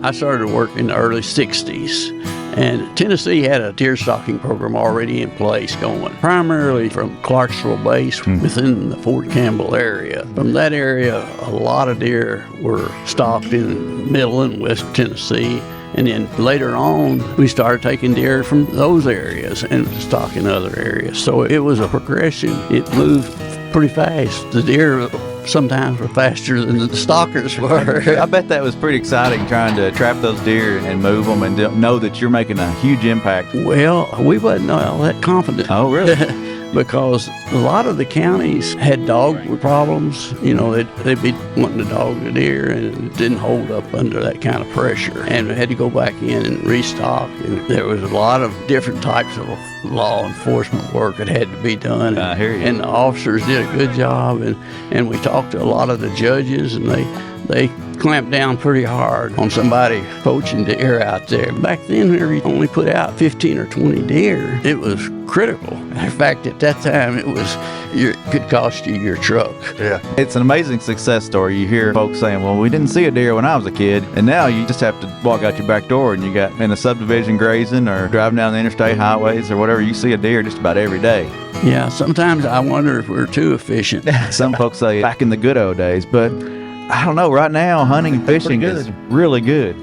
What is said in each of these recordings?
I started work in the early 60s, and Tennessee had a deer stalking program already in place going, primarily from Clarksville Base within the Fort Campbell area. From that area, a lot of deer were stalked in Middle and West Tennessee, and then later on, we started taking deer from those areas and stalking other areas. So it was a progression. It moved pretty fast. The deer sometimes were faster than the stalkers were. I bet that was pretty exciting, trying to trap those deer and move them and know that you're making a huge impact. Well, we wasn't all that confident. Oh, really? Because a lot of the counties had dog problems. You know, they'd be wanting to dog the deer, and it didn't hold up under that kind of pressure. And we had to go back in and restock. And there was a lot of different types of law enforcement work that had to be done. I hear you. And the officers did a good job. And we talked to a lot of the judges, and they clamped down pretty hard on somebody poaching deer out there. Back then, we only put out 15 or 20 deer. It was critical. In fact, at that time, it could cost you your truck. Yeah. It's an amazing success story. You hear folks saying, well, we didn't see a deer when I was a kid, and now you just have to walk out your back door and you got in a subdivision grazing or driving down the interstate highways or whatever, you see a deer just about every day. Yeah, sometimes I wonder if we're too efficient. Some folks say back in the good old days, but I don't know. Right now, hunting and fishing is really good.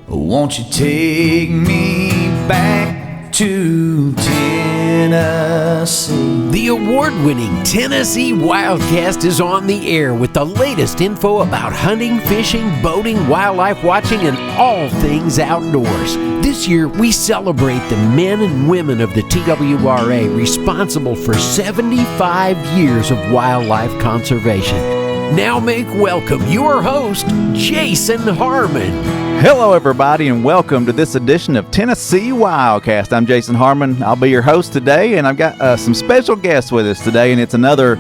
Won't you take me back to Tennessee? The award-winning Tennessee WildCast is on the air with the latest info about hunting, fishing, boating, wildlife watching, and all things outdoors. This year, we celebrate the men and women of the TWRA responsible for 75 years of wildlife conservation. Now make welcome your host, Jason Harmon. Hello, everybody, and welcome to this edition of Tennessee WildCast. I'm Jason Harmon. I'll be your host today, and I've got some special guests with us today, and it's another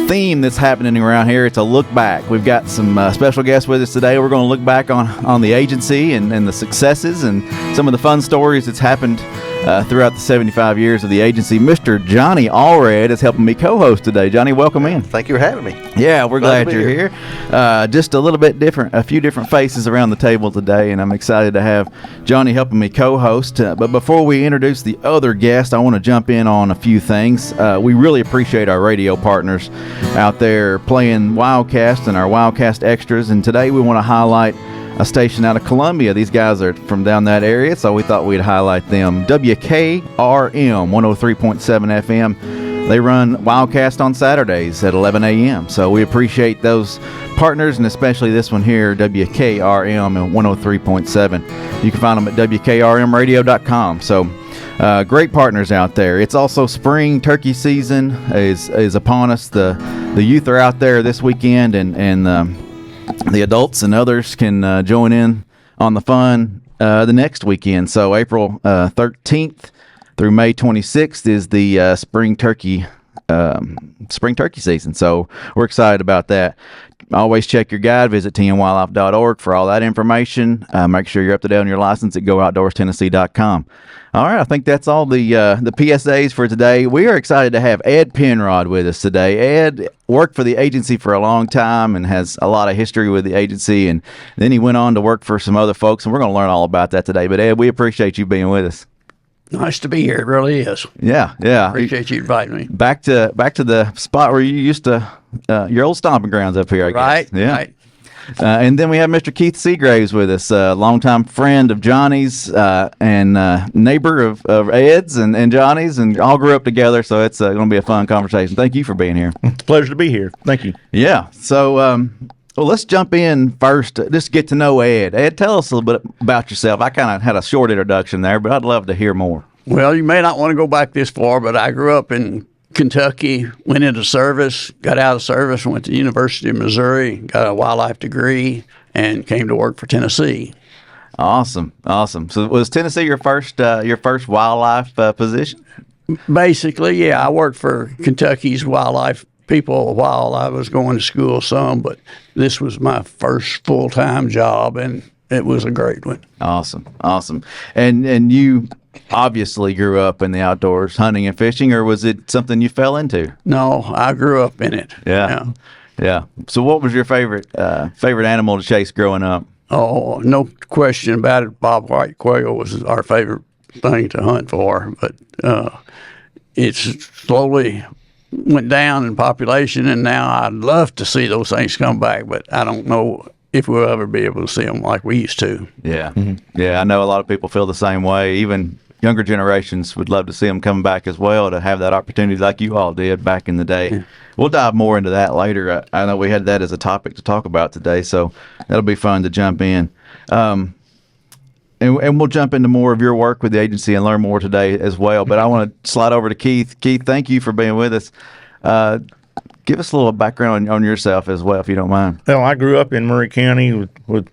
theme that's happening around here. It's a look back. We've got some special guests with us today. We're going to look back on the agency and the successes and some of the fun stories that's happened throughout the 75 years of the agency. Mr. Johnny Allred is helping me co-host today. Johnny, welcome in. Thank you for having me. Yeah, we're glad you're here. Just a little bit different, a few different faces around the table today, and I'm excited to have Johnny helping me co-host. But before we introduce the other guest, I want to jump in on a few things. We really appreciate our radio partners out there playing WildCast and our WildCast extras, and today we want to highlight a station out of Columbia. These guys are from down that area, so we thought we'd highlight them. WKRM 103.7 FM. They run WildCast on Saturdays at 11 a.m. So we appreciate those partners, and especially this one here, WKRM 103.7. You can find them at WKRMradio.com. So great partners out there. It's also spring turkey season is upon us. The youth are out there this weekend, and the adults and others can join in on the fun the next weekend. So April 13th through May 26th is the spring turkey season. So we're excited about that. Always check your guide. Visit tnwildlife.org for all that information. Make sure you're up to date on your license at gooutdoorstennessee.com. All right, I think that's all the PSAs for today. We are excited to have Ed Penrod with us today. Ed worked for the agency for a long time and has a lot of history with the agency, and then he went on to work for some other folks, and we're going to learn all about that today. But Ed, we appreciate you being with us. Nice to be here. It really is. Yeah. Appreciate you inviting me. Back to the spot where you used to, your old stomping grounds up here, I guess. Right. Yeah. Right. And then we have Mr. Keith Seagraves with us, a longtime friend of Johnny's and neighbor of Ed's and Johnny's, and all grew up together, so it's going to be a fun conversation. Thank you for being here. It's a pleasure to be here. Thank you. Yeah. So, well, let's jump in first. Just get to know Ed. Ed, tell us a little bit about yourself. I kind of had a short introduction there, but I'd love to hear more. Well, you may not want to go back this far, but I grew up in Kentucky, went into service, got out of service, went to the University of Missouri, got a wildlife degree, and came to work for Tennessee. Awesome. So was Tennessee your first wildlife position? Basically, yeah. I worked for Kentucky's wildlife people while I was going to school some, but this was my first full-time job, and it was a great one. Awesome. And you obviously grew up in the outdoors, hunting and fishing, or was it something you fell into? No, I grew up in it. Yeah. So what was your favorite animal to chase growing up? Oh, no question about it. Bob white quail was our favorite thing to hunt for, but it's slowly went down in population, and now I'd love to see those things come back, but I don't know if we'll ever be able to see them like we used to. Yeah. Yeah, I know a lot of people feel the same way. Even younger generations would love to see them coming back as well, to have that opportunity like you all did back in the day. Yeah. We'll dive more into that later. I know we had that as a topic to talk about today, so that'll be fun to jump in. And we'll jump into more of your work with the agency and learn more today as well. But I want to slide over to Keith. Keith, thank you for being with us. Give us a little background on yourself as well, if you don't mind. Well, I grew up in Murray County with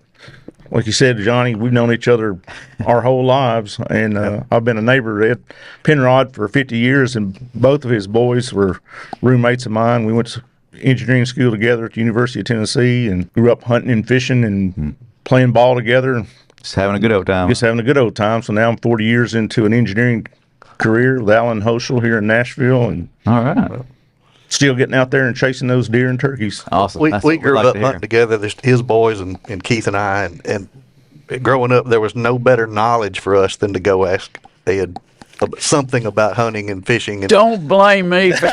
like you said, Johnny, we've known each other our whole lives, and I've been a neighbor to Ed Penrod for 50 years, and both of his boys were roommates of mine. We went to engineering school together at the University of Tennessee and grew up hunting and fishing and playing ball together. Just having a good old time. Just having a good old time. So now I'm 40 years into an engineering career with Alan Hoschel here in Nashville, and all right. Still getting out there and chasing those deer and turkeys. Awesome. We grew up hunting together, his boys and Keith and I, and growing up, there was no better knowledge for us than to go ask Ed something about hunting and fishing. And don't blame me for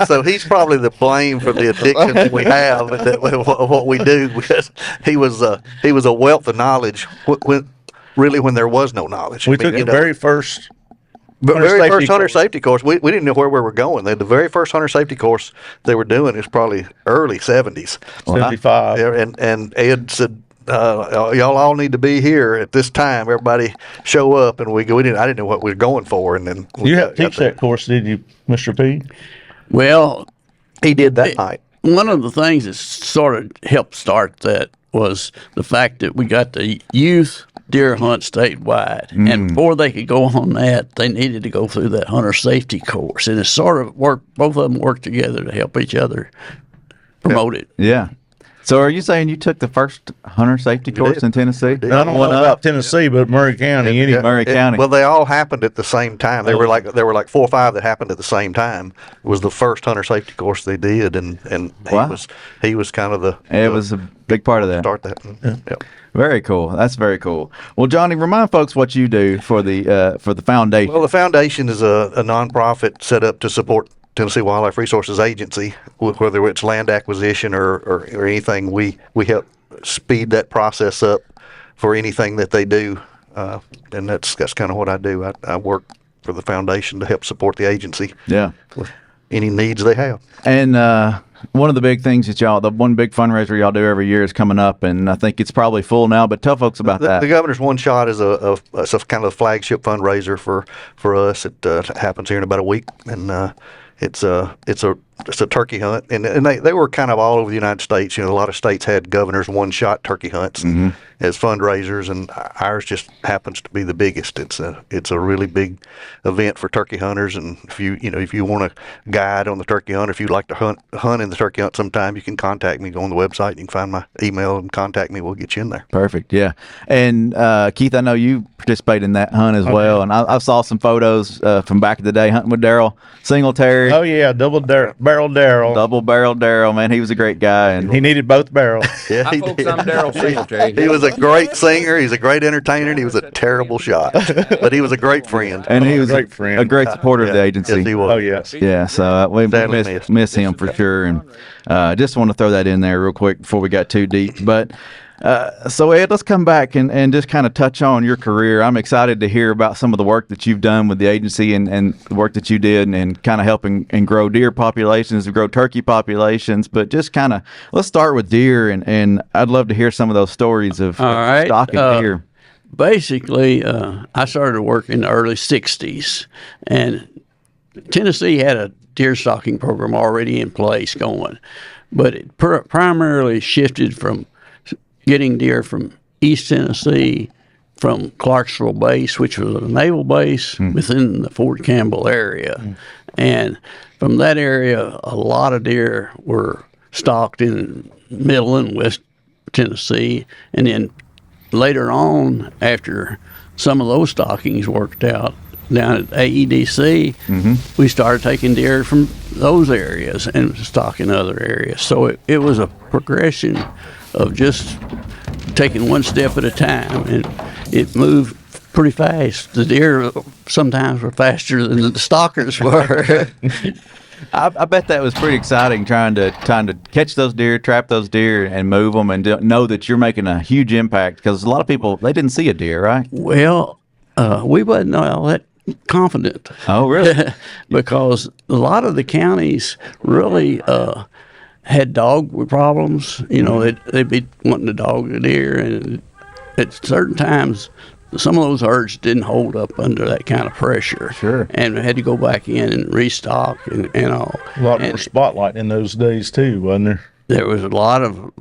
so he's probably the blame for the addiction that we have and of what we do, because he was a wealth of knowledge when there was no knowledge. We took the very first hunter safety course. We didn't know where we were going. The very first hunter safety course they were doing is probably early 70s. 75. And Ed said, y'all all need to be here at this time. Everybody show up, and I didn't know what we were going for. And then you had to teach that course, did you, Mr. P? Well, he did that night. One of the things that sort of helped start that was the fact that we got the youth deer hunt statewide, and before they could go on that, they needed to go through that hunter safety course, and it sort of worked. Both of them worked together to help each other promote it. Yeah. So are you saying you took the first hunter safety course in Tennessee? I don't know about Tennessee, but Murray County. Murray County. Well, they all happened at the same time. There were like 4 or 5 that happened at the same time. It was the first hunter safety course they did, and he was kind of the. It was a big part of that. Start that. Yep. Very cool. That's very cool. Well, Johnny, remind folks what you do for the foundation. Well, the foundation is a nonprofit set up to support Tennessee Wildlife Resources Agency, whether it's land acquisition or anything. We help speed that process up for anything that they do, and that's kind of what I do. I work for the foundation to help support the agency. Yeah. With any needs they have. And one of the big things that the one big fundraiser y'all do every year is coming up, and I think it's probably full now, but tell folks about that. The Governor's One Shot is a kind of a flagship fundraiser for us. It happens here in about a week, and it's a turkey hunt, and they were kind of all over the United States. You know, a lot of states had Governor's One Shot turkey hunts as fundraisers, and ours just happens to be the biggest. It's a really big event for turkey hunters, and if you want a guide on the turkey hunt, if you'd like to hunt in the turkey hunt sometime, you can contact me. Go on the website, you can find my email and contact me. We'll get you in there. Perfect. Yeah. And Keith, I know you participate in that hunt as well, and I saw some photos from back in the day hunting with Daryl Singletary. Oh yeah, double barrel Daryl. Double barrel Daryl, man, he was a great guy, and he needed both barrels. Yeah, Hi, folks, I'm Daryl Singletary. He was a great singer. He's a great entertainer. And he was a terrible shot, but he was a great friend. And he was a great supporter of the agency. Yes, he was. Oh yes. Yeah, so we miss him for sure, and just want to throw that in there real quick before we got too deep. But so Ed, let's come back and just kind of touch on your career. I'm excited to hear about some of the work that you've done with the agency and the work that you did and kind of helping and grow deer populations and grow turkey populations. But just kind of let's start with deer, and I'd love to hear some of those stories of stocking deer. Basically, I started work in the early 60s, and Tennessee had a deer stalking program already in place going, but it primarily shifted from getting deer from East Tennessee, from Clarksville Base, which was a naval base within the Fort Campbell area. And from that area, a lot of deer were stalked in Middle and West Tennessee. And then later on, after some of those stalkings worked out down at AEDC, we started taking deer from those areas and stalking other areas. So it was a progression of just taking one step at a time, and it moved pretty fast. The deer sometimes were faster than the stalkers were. I bet that was pretty exciting trying to catch those deer, trap those deer, and move them, and know that you're making a huge impact. Because a lot of people, they didn't see a deer, right? Well, we wasn't all that confident. Oh, really? Because a lot of the counties really had dog problems. You know, they'd be wanting to dog the deer, and at certain times, some of those herds didn't hold up under that kind of pressure. Sure. And we had to go back in and restock and all. A lot more spotlight in those days, too, wasn't there? There was a lot of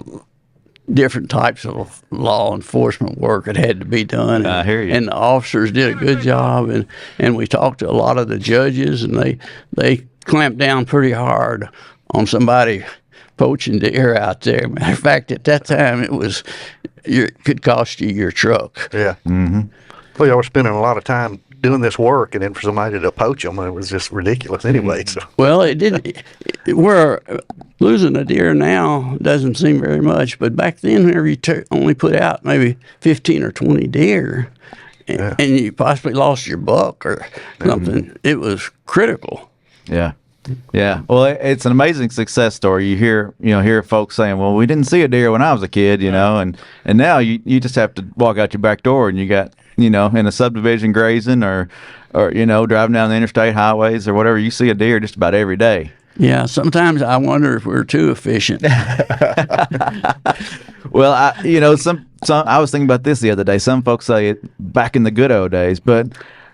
different types of law enforcement work that had to be done. I hear you. And the officers did a good job. And we talked to a lot of the judges, and they clamped down pretty hard on somebody poaching deer out there. Matter of fact, at that time, it could cost you your truck. Yeah. Mm-hmm. Well, y'all were spending a lot of time doing this work, and then for somebody to poach them, it was just ridiculous anyway. So. Well, it didn't. We're losing a deer now doesn't seem very much, but back then, whenever you only put out maybe 15 or 20 deer, and you possibly lost your buck or something, it was critical. Yeah. Yeah. Well, it's an amazing success story. You hear folks saying, well, we didn't see a deer when I was a kid, and now you just have to walk out your back door and you got, in a subdivision grazing or driving down the interstate highways or whatever, you see a deer just about every day. Yeah. Sometimes I wonder if we're too efficient. Well, I was thinking about this the other day. Some folks say it back in the good old days, but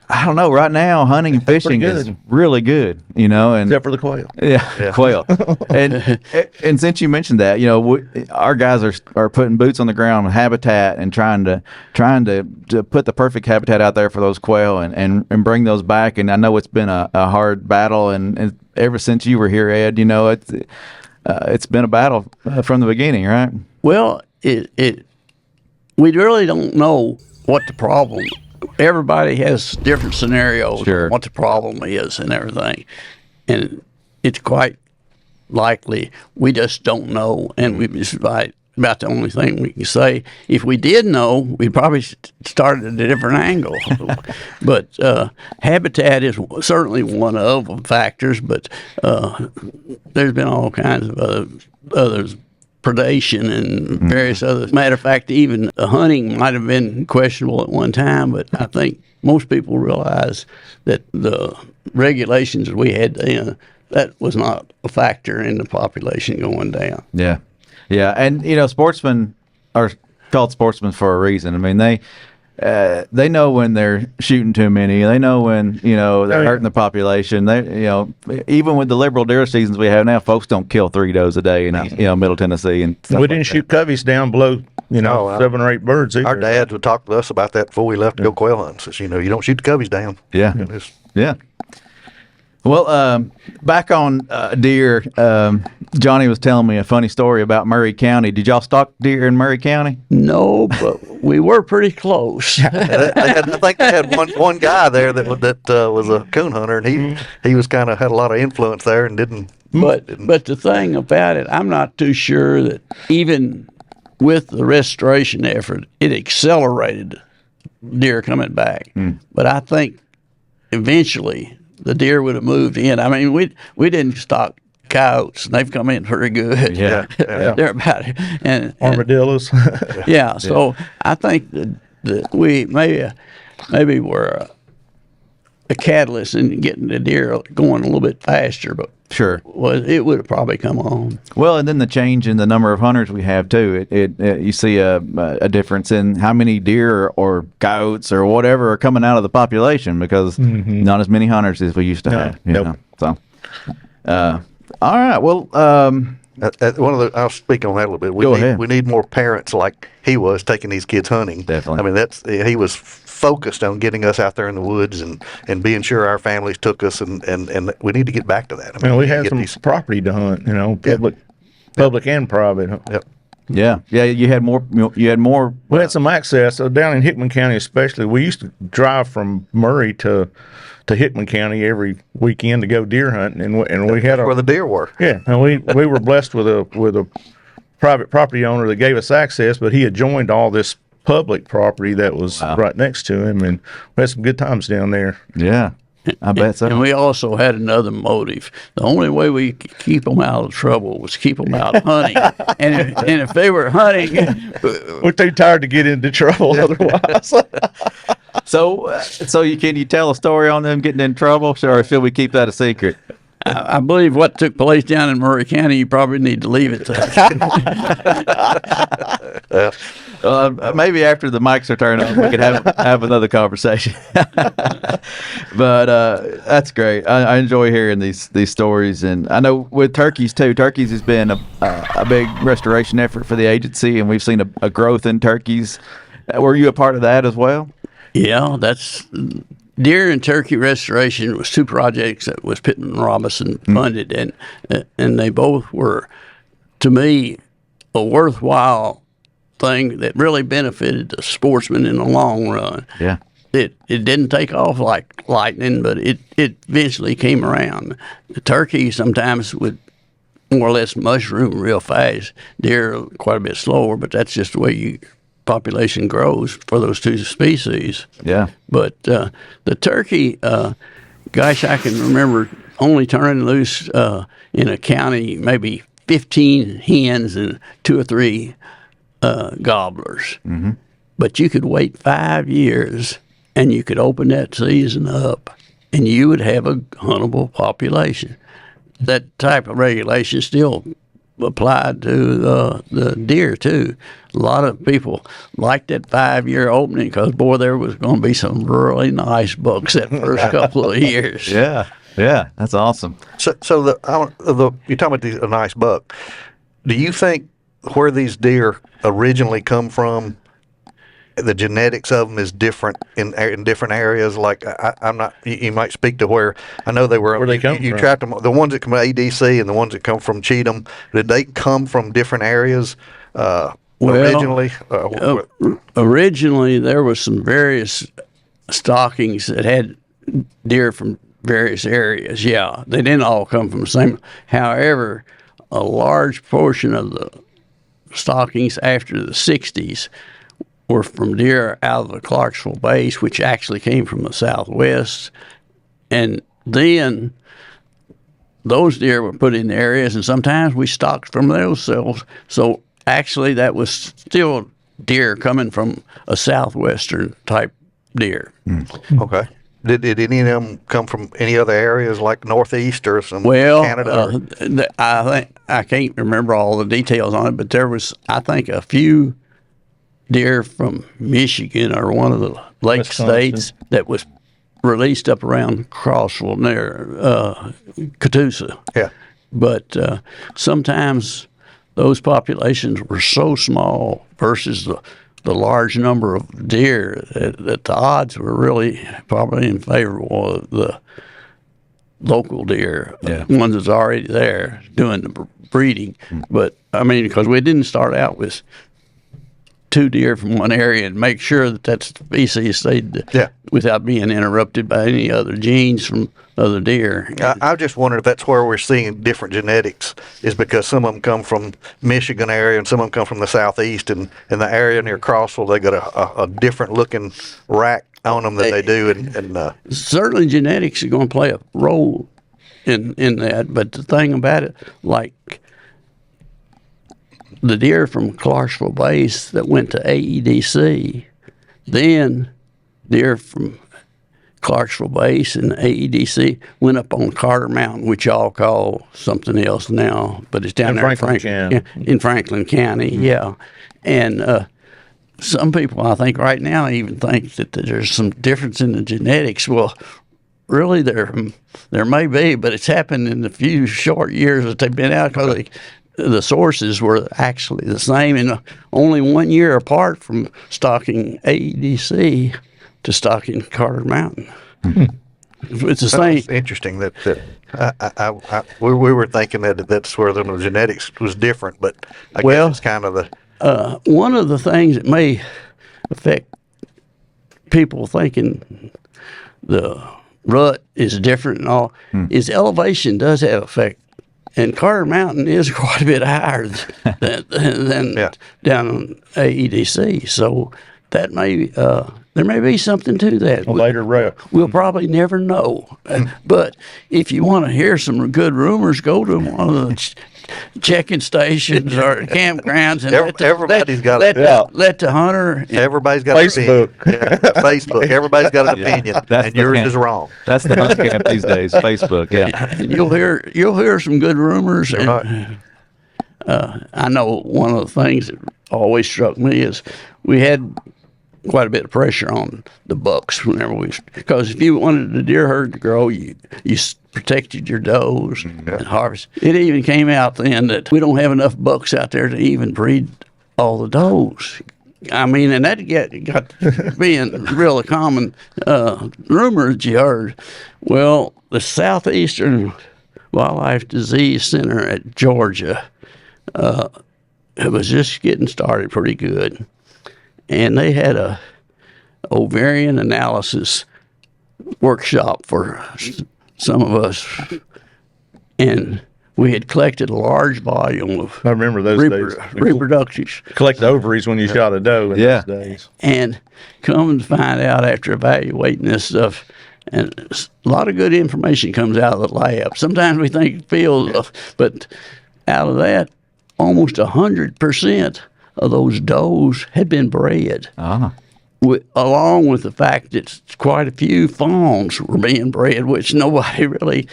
I don't know. Right now, hunting and fishing is really good, and except for the quail. Yeah. Quail. And since you mentioned that, our guys are putting boots on the ground with habitat and trying to put the perfect habitat out there for those quail and bring those back. And I know it's been a hard battle, and ever since you were here, Ed, it's been a battle from the beginning, right? Well, we really don't know what the problem. Everybody has different scenarios. Sure. Of what the problem is and everything, and it's quite likely we just don't know, and we just about the only thing we can say. If we did know, we'd probably start at a different angle. But habitat is certainly one of the factors, but there's been all kinds of others. Predation and various other. Matter of fact, even hunting might have been questionable at one time, but I think most people realize that the regulations we had then, that was not a factor in the population going down. Yeah. Yeah. And, sportsmen are called sportsmen for a reason. I mean, they know when they're shooting too many. They know when they're hurting the population. They even with the liberal deer seasons we have now, folks don't kill 3 does a day in Middle Tennessee and stuff. We didn't shoot coveys down below 7 or 8 birds either. Our dads would talk to us about that before we left to go quail hunting. Says, you don't shoot the coveys down. Yeah. Yeah. Well, back on deer, Johnny was telling me a funny story about Murray County. Did y'all stalk deer in Murray County? No, but we were pretty close. I think they had one guy there that was a coon hunter, and he was had a lot of influence there and didn't. But the thing about it, I'm not too sure that even with the restoration effort, it accelerated deer coming back. But I think eventually the deer would have moved in. I mean, we didn't stock coyotes, and they've come in pretty good. Yeah. They're about it. And Armadillos. yeah. So I think that we maybe were a catalyst in getting the deer going a little bit faster, but sure, it would have probably come on. Well, and then the change in the number of hunters we have too. It you see a difference in how many deer or coyotes or whatever are coming out of the population because not as many hunters as we used to have. Nope. So, all right. Well, I'll speak on that a little bit. Go ahead. We need more parents like he was taking these kids hunting. Definitely. I mean, he was focused on getting us out there in the woods and being sure our families took us, and we need to get back to that. I mean, we had some property to hunt, public and private. Yep. Yeah. You had more. We had some access down in Hickman County, especially. We used to drive from Murray to Hickman County every weekend to go deer hunting, and we had where the deer were. Yeah, and we were blessed with a private property owner that gave us access, but he had joined all this public property that was right next to him, and we had some good times down there. Yeah. I bet so. And we also had another motive. The only way we could keep them out of trouble was keep them out hunting. and if they were hunting, We're too tired to get into trouble otherwise. So can you tell a story on them getting in trouble, or should we keep that a secret? I believe what took place down in Murray County, you probably need to leave it to. Maybe after the mics are turned on, we could have another conversation. But that's great. I enjoy hearing these stories, and I know with turkeys too. Turkeys has been a big restoration effort for the agency, and we've seen a growth in turkeys. Were you a part of that as well? Yeah, that's deer and turkey restoration was two projects that was Pittman Robinson funded, and they both were, to me, a worthwhile thing that really benefited the sportsman in the long run. Yeah. It didn't take off like lightning, but it eventually came around. The turkey sometimes would more or less mushroom real fast. Deer quite a bit slower, but that's just the way population grows for those two species. Yeah. But the turkey, gosh, I can remember only turning loose in a county maybe 15 hens and 2 or 3 gobblers. Mm-hmm. But you could wait 5 years and you could open that season up and you would have a huntable population. That type of regulation still applied to the deer too. A lot of people liked that 5-year opening because, boy, there was going to be some really nice bucks that first couple of years. Yeah, that's awesome. So you're talking about a nice buck. Do you think where these deer originally come from, the genetics of them is different in different areas? Like I'm not. You might speak to where I know they were. Where they come you from? trapped them. The ones that come from ADC and the ones that come from Cheatham. Did they come from different areas originally? Originally, there was some various stockings that had deer from various areas. Yeah, they didn't all come from the same. However, a large portion of the stockings after the 60s were from deer out of the Clarksville base, which actually came from the southwest. And then those deer were put in areas, and sometimes we stocked from those cells. So actually that was still deer coming from a southwestern type deer. Okay. Did any of them come from any other areas like Northeast or some Well, Canada? I think I can't remember all the details on it, but there was, I think, a few deer from Michigan or one of the lake Wisconsin states that was released up around Crossville near Catoosa. Yeah. But sometimes those populations were so small versus the large number of deer that the odds were really probably in favor of the local deer, ones that's already there doing the breeding. But, I mean, because we didn't start out with 2 deer from one area and make sure that species stayed without being interrupted by any other genes from other deer. I just wondered if that's where we're seeing different genetics, is because some of them come from Michigan area and some of them come from the southeast, and in the area near Crossville they got a different looking rack on them than they do. And certainly genetics are going to play a role in that, but the thing about it, like the deer from Clarksville base that went to AEDC, then deer from Clarksville base and AEDC went up on Carter Mountain, which y'all call something else now, but it's down there in Franklin County. Yeah. And some people, I think right now, even think that there's some difference in the genetics. Well, really, there may be, but it's happened in the few short years that they've been out because the sources were actually the same, and only 1 year apart from stocking AEDC to stocking Carter Mountain. It's the same. It's interesting that we were thinking that's where the genetics was different, but I guess it's kind of the one of the things that may affect people thinking the rut is different and all is elevation does have effect And Carter Mountain is quite a bit higher than down on AEDC. So that may there may be something to that. Later, We'll probably never know. But if you want to hear some good rumors, go to one of the check-in stations or campgrounds, and Everybody's got let the hunter. Everybody's got Facebook. An opinion. Yeah, Facebook. Everybody's got an opinion, and yours is wrong. That's the hunt camp these days. Facebook. Yeah. And you'll hear some good rumors. And, Right. I know one of the things that always struck me is we had quite a bit of pressure on the bucks whenever because if you wanted the deer herd to grow, you protected your does and harvest. It even came out then that we don't have enough bucks out there to even breed all the does. I mean, and that got being real common rumor that you heard. Well, the Southeastern Wildlife Disease Center at Georgia, it was just getting started pretty good. And they had a ovarian analysis workshop for some of us, and we had collected a large volume of I remember those days. reproductives. Collect the ovaries when you shot a doe in those days. And come to find out after evaluating this stuff, and a lot of good information comes out of the lab. Sometimes we think field stuff, but out of that, almost 100% of those does had been bred. Along with the fact that quite a few fawns were being bred, which nobody really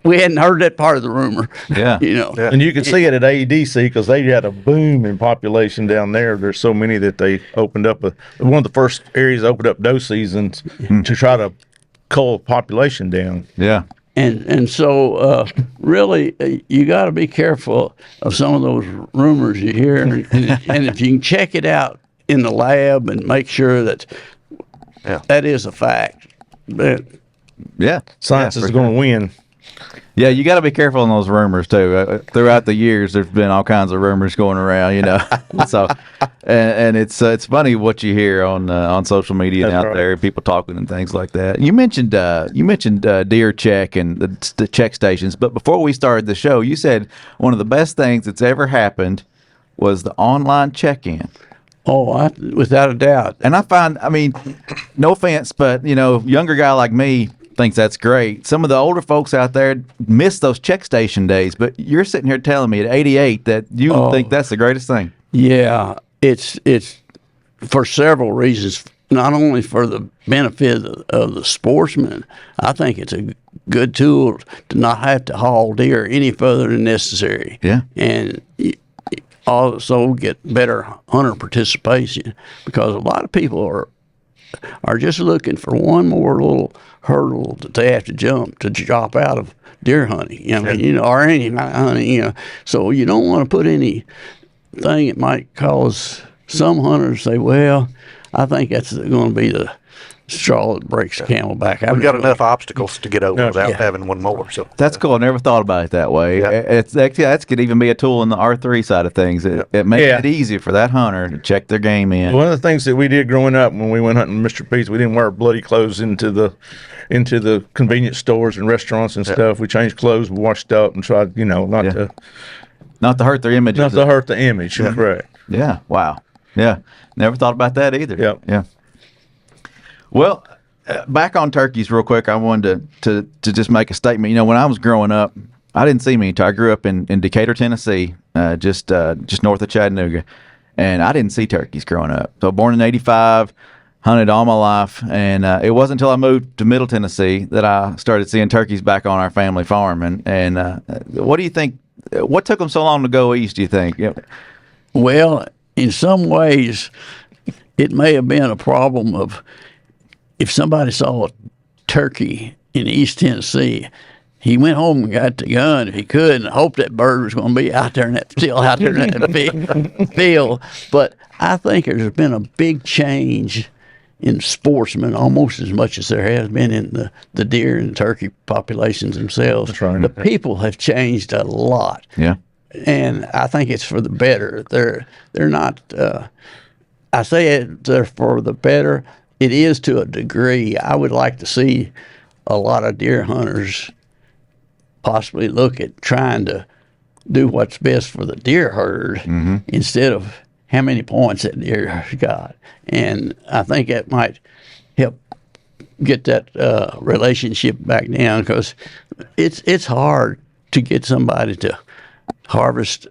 we hadn't heard that part of the rumor. Yeah. And you can see it at AEDC because they had a boom in population down there. There's so many that they opened up. One of the first areas opened up doe seasons to try to cull population down. Yeah. And so really, you got to be careful of some of those rumors you hear, and if you can check it out in the lab and make sure that that is a fact. But Science is going to win. Yeah, you got to be careful on those rumors too. Throughout the years, there's been all kinds of rumors going around, So, and it's funny what you hear on social media and out there, people talking and things like that. You mentioned deer check and the check stations, but before we started the show, you said one of the best things that's ever happened was the online check-in. Oh, without a doubt. And I mean, no offense, but younger guy like me thinks that's great. Some of the older folks out there miss those check station days, but you're sitting here telling me at 88 that you think that's the greatest thing. Yeah, it's for several reasons. Not only for the benefit of the sportsman, I think it's a good tool to not have to haul deer any further than necessary. Yeah, and also get better hunter participation, because a lot of people are just looking for one more little hurdle that they have to jump to drop out of deer hunting. Or any hunting. So you don't want to put anything that might cause some hunters to say, "Well, I think that's going to be the straw that breaks the camel back." We've got enough obstacles to get over without having one more. So that's cool. I never thought about it that way. Yeah. That could even be a tool in the R3 side of things. It makes it easy for that hunter to check their game in. One of the things that we did growing up when we went hunting Mr. Pete's, we didn't wear bloody clothes into the convenience stores and restaurants and stuff. We changed clothes, washed up, and tried, not to hurt their image. Not to hurt the image. Yeah. Correct. Yeah. Wow. Yeah. Never thought about that either. Yep. Yeah. Well, back on turkeys real quick, I wanted to just make a statement. When I was growing up, I didn't see many. I grew up in Decatur, Tennessee, just north of Chattanooga, and I didn't see turkeys growing up. So born in '85, hunted all my life, and it wasn't until I moved to Middle Tennessee that I started seeing turkeys back on our family farm. And what do you think? What took them so long to go east, do you think? Well, in some ways, it may have been a problem of if somebody saw a turkey in East Tennessee, he went home and got the gun if he could and hoped that bird was going to be still out there in that big field. But I think there's been a big change in sportsmen almost as much as there has been in the deer and turkey populations themselves. That's right. The people have changed a lot. Yeah. And I think it's for the better. They're not. I say they're for the better. It is to a degree. I would like to see a lot of deer hunters possibly look at trying to do what's best for the deer herd instead of how many points that deer got. And I think that might help get that relationship back down, because it's hard to get somebody to harvest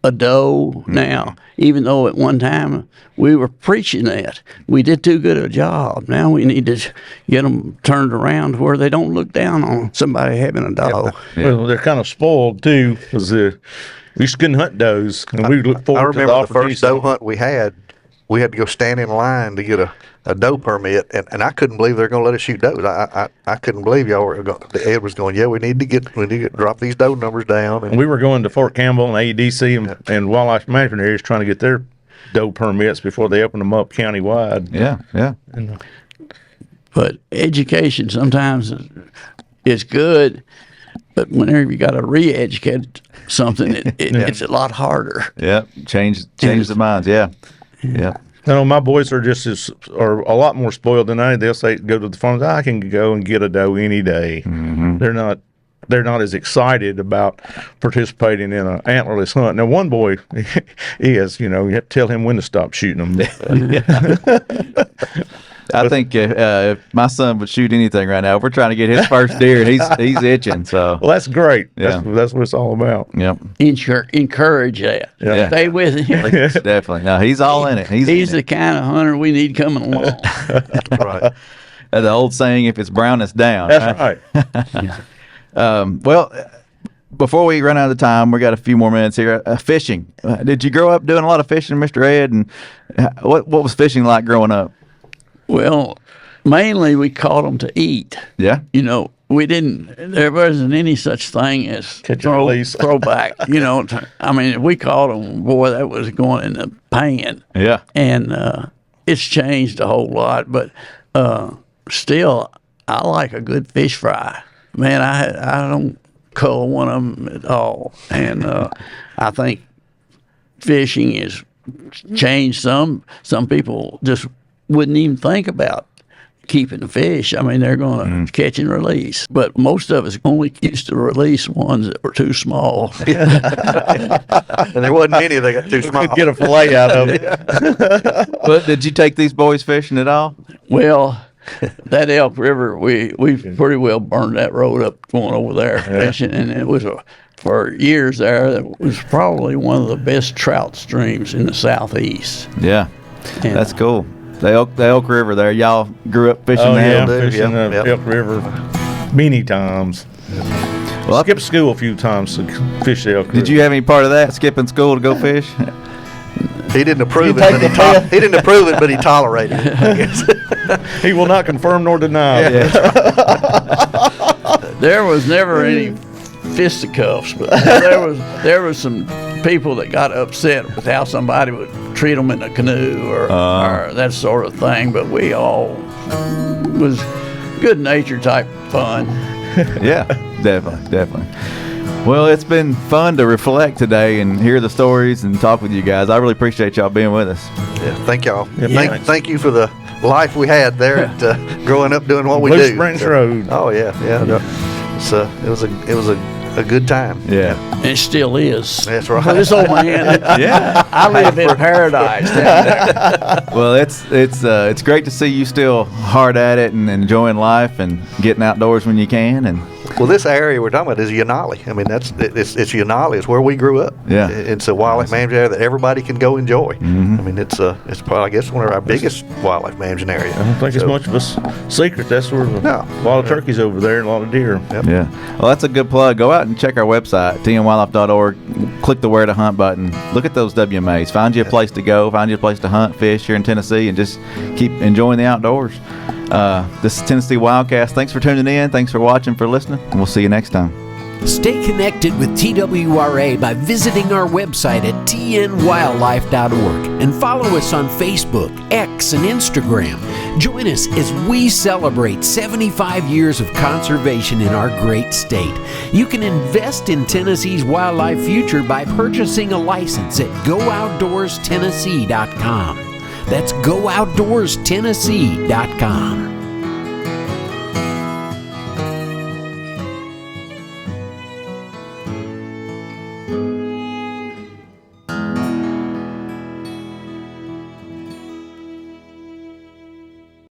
a doe now, even though at one time we were preaching that. We did too good a job. Now we need to get them turned around where they don't look down on somebody having a doe. Well, they're kind of spoiled too, because we just couldn't hunt does, and we look I forward to the remember the opportunity. first doe hunt we had to go stand in line to get a doe permit, and I couldn't believe they're going to let us shoot does. I couldn't believe y'all were going. Ed was going, yeah, we need to drop these doe numbers down. And we were going to Fort Campbell and AEDC and Wildlife Management areas trying to get their doe permits before they opened them up countywide. Yeah. But education sometimes is good, but whenever you got to re-educate something, it's a lot harder. Yeah. Change the minds. Yeah. I know my boys are are a lot more spoiled than I. They'll say, go to the farm. I can go and get a doe any day. They're not as excited about participating in an antlerless hunt. Now, one boy, he is. You have to tell him when to stop shooting them. I think if my son would shoot anything right now, we're trying to get his first deer, and he's itching. So, well, that's great. Yeah. That's what it's all about. Yep. Encourage that. Yeah. Stay with him. Definitely. No, he's all in it. He's the kind of hunter we need coming along. Right. The old saying, if it's brown, it's down. That's right. Well, before we run out of time, we got a few more minutes here. Fishing. Did you grow up doing a lot of fishing, Mr. Ed? And what was fishing like growing up? Well, mainly we caught them to eat. Yeah. There wasn't any such thing as Catch and release. throwback. If we caught them, boy, that was going in the pan. Yeah. And it's changed a whole lot, but still, I like a good fish fry. Man, I don't cull one of them at all. And I think fishing has changed some. Some people just wouldn't even think about keeping the fish. I mean, they're going to catch and release. But most of us only used to release ones that were too small. And there wasn't any that got too small. Get a fillet out of it. But did you take these boys fishing at all? Well, that Elk River, we pretty well burned that road up going over there fishing, and it was for years there. It was probably one of the best trout streams in the southeast. Yeah, And, that's cool. The Elk River there. Y'all grew up fishing there? Fishing the Elk River many times. Well, I skipped school a few times to fish the Elk River. Did you have any part of that, skipping school to go fish? He didn't approve it, but he didn't approve it, but he tolerated it, I guess. He will not confirm nor deny. there was never any fisticuffs, but there was some people that got upset with how somebody would treat them in a canoe or that sort of thing. But we all was good nature type fun. Yeah, definitely. Well, it's been fun to reflect today and hear the stories and talk with you guys. I really appreciate y'all being with us. Yeah, thank y'all. Yeah, Thank you for the life we had there at growing up doing what we Blue do. Springs Road. Oh yeah. It was a good time. Yeah. It still is. That's right. This old man. Yeah. I live in paradise down there. Well, it's great to see you still hard at it and enjoying life and getting outdoors when you can. And Well, this area we're talking about is Yanali. I mean, it's Yanali. It's where we grew up. Yeah. It's a wildlife management area that everybody can go enjoy. Mm-hmm. I mean, it's probably, I guess, one of our biggest wildlife management areas. I don't think it's much of a secret. That's where a lot of turkeys over there and a lot of deer. Yep. Yeah. Well, that's a good plug. Go out and check our website, tnwildlife.org. Click the Where to Hunt button. Look at those WMAs. Find you a place to go. Find you a place to hunt, fish here in Tennessee, and just keep enjoying the outdoors. This is Tennessee WildCast. Thanks for tuning in. Thanks for watching, for listening, and we'll see you next time. Stay connected with TWRA by visiting our website at tnwildlife.org and follow us on Facebook, X, and Instagram. Join us as we celebrate 75 years of conservation in our great state. You can invest in Tennessee's wildlife future by purchasing a license at GoOutdoorsTennessee.com. That's GoOutdoorsTennessee.com.